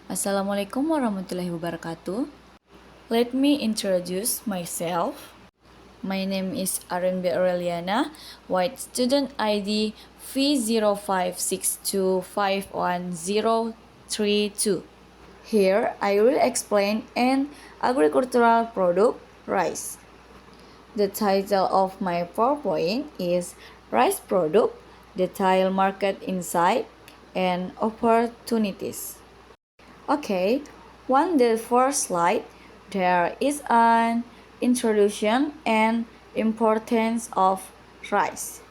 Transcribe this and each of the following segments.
Assalamualaikum warahmatullahi wabarakatuh. Let me introduce myself. My name is RNB Aureliana, White Student ID V0562511032. Here I will explain an agricultural product, rice. The title of my PowerPoint is Rice Product, Detail Market Insight, and Opportunities. Okay, on the first slide, there is an introduction and importance of rice.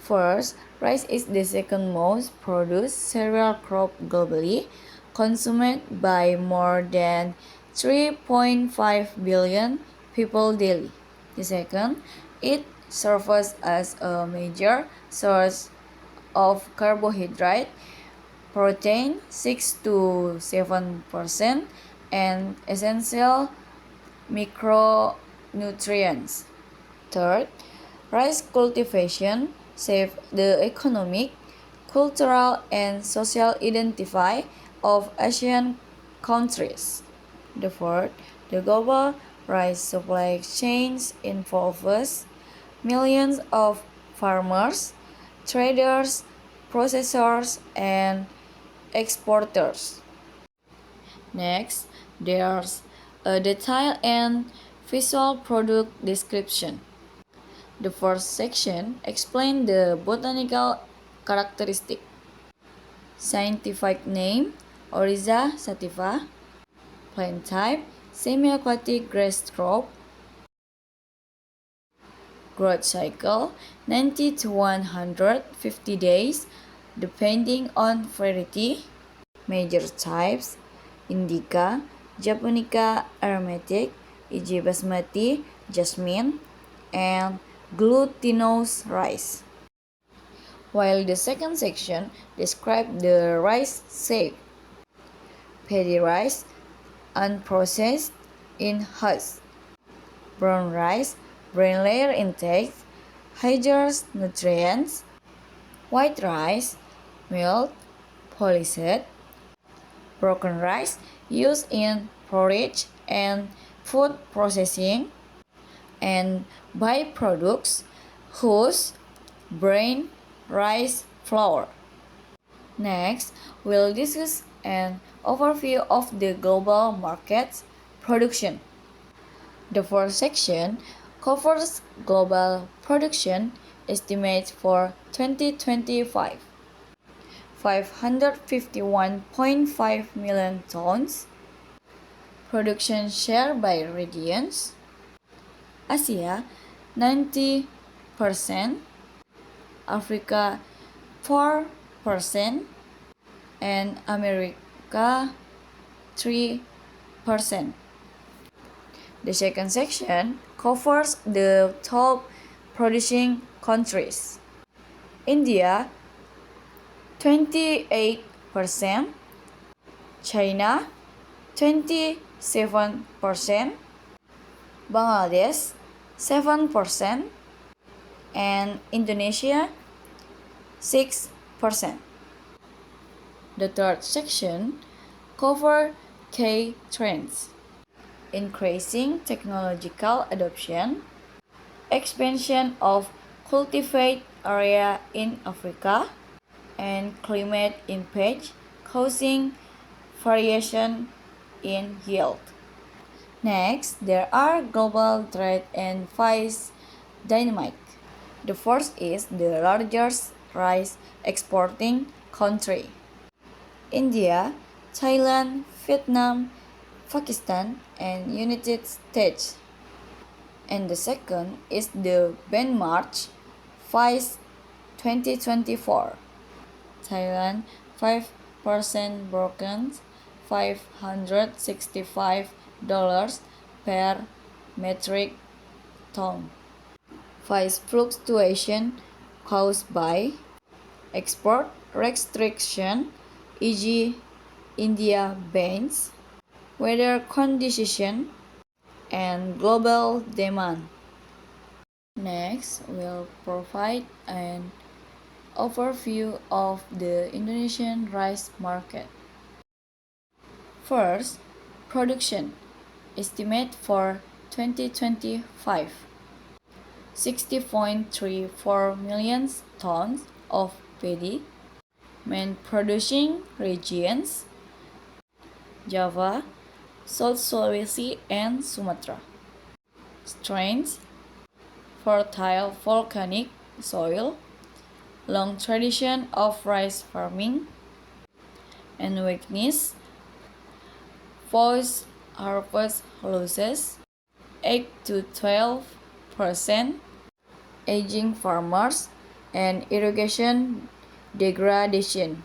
First, rice is the second most produced cereal crop globally, consumed by more than 3.5 billion people daily. The second, it serves as a major source of carbohydrate, protein 6 to 7%, and essential micronutrients. Third, rice cultivation saves the economic, cultural, and social identity of Asian countries. The fourth, the global rice supply chain involves millions of farmers, traders, processors, and exporters. Next, there's a detailed and visual product description. The first section explains the botanical characteristic. Scientific name, Oryza sativa. Plant type, semi-aquatic grass crop. Growth cycle, 90 to 150 days, depending on variety. Major types, indica, japonica aromatic, e.g. basmati, jasmine, and glutinous rice. While the second section describes the rice shape. Paddy rice, unprocessed in husk. Brown rice, brain layer intake, higher nutrients. White rice, milk, polished. Broken rice, used in porridge and food processing. And byproducts, husk, bran, rice, flour. Next, we'll discuss an overview of the global markets production. The first section covers global production estimates for 2025. 551.5 million tons. Production share by regions. Asia 90%, Africa 4%, and America 3%. The second section covers the top producing countries. India 28%, China 27%, Bangladesh 7%, and Indonesia 6%. The third section covers key trends: increasing technological adoption, expansion of cultivate area in Africa, and climate impact causing variation in yield. Next, there are global trade and vice dynamic. The first is the largest rice exporting country. India, Thailand, Vietnam, Pakistan, and United States. And the second is the benchmark vice 2024. Thailand 5% broken, $565 per metric ton. Price fluctuation caused by export restriction, e.g. India bans, weather conditions, and global demand. Next, we'll provide an overview of the Indonesian rice market. First, production. Estimate for 2025. 60.34 million tons of paddy. Main producing regions: Java, South Sulawesi, and Sumatra. Strengths: fertile volcanic soil, long tradition of rice farming, and weakness: post-harvest losses, 8 to 12%, aging farmers, and irrigation degradation.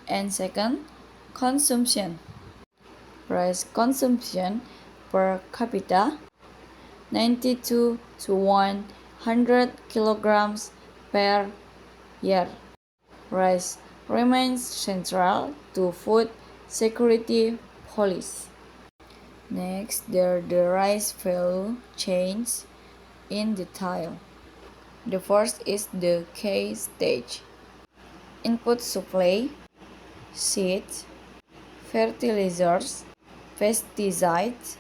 And second, consumption. Rice consumption per capita 92 to 100 kilograms per year. Rice remains central to food security policy. Next, the rice value chains in detail. The first is the K stage. Input supply, seeds, fertilizers, pesticides,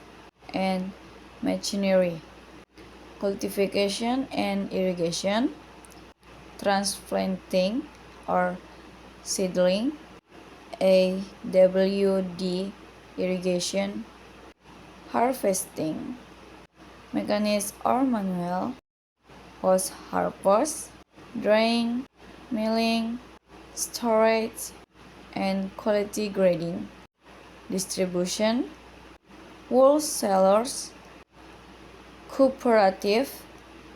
and machinery. Cultivation and irrigation, transplanting or seedling, AWD irrigation, harvesting, mechanized or manual, post-harvest, drying, milling, storage, and quality grading, distribution, wholesalers, cooperative,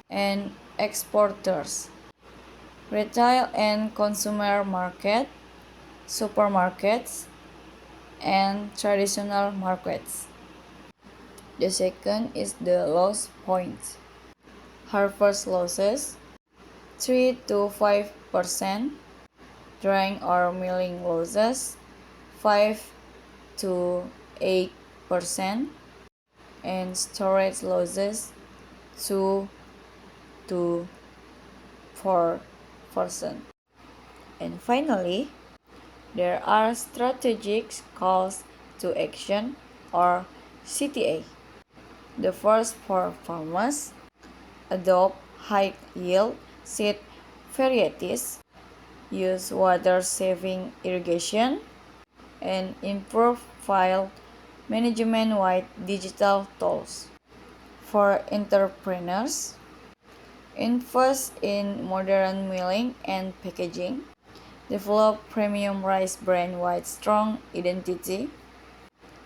and exporters, retail and consumer market, supermarkets, and traditional markets. The second is the loss point. Harvest losses 3 to 5%, drying or milling losses 5 to 8%, and storage losses 2 to 4%. And finally, there are strategic calls to action or CTA. The first for farmers: adopt high yield seed varieties, use water-saving irrigation, and improve field management with digital tools. For entrepreneurs, invest in modern milling and packaging, develop premium rice brand with strong identity,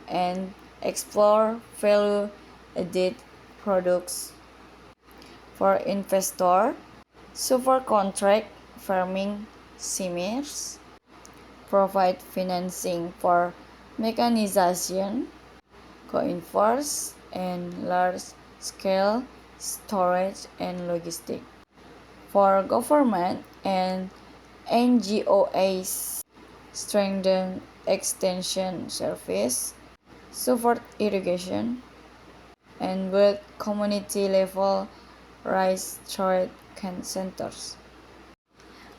and explore value-added products. For investor, super contract farming schemes, provide financing for mechanization, co-invest, and large-scale storage and logistics. For government and NGOs, strengthen extension service, support irrigation, and build community-level rice storage centers.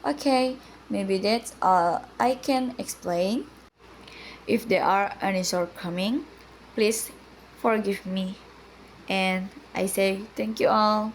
Okay, maybe that's all I can explain. If there are any shortcomings, please forgive me. And I say thank you all.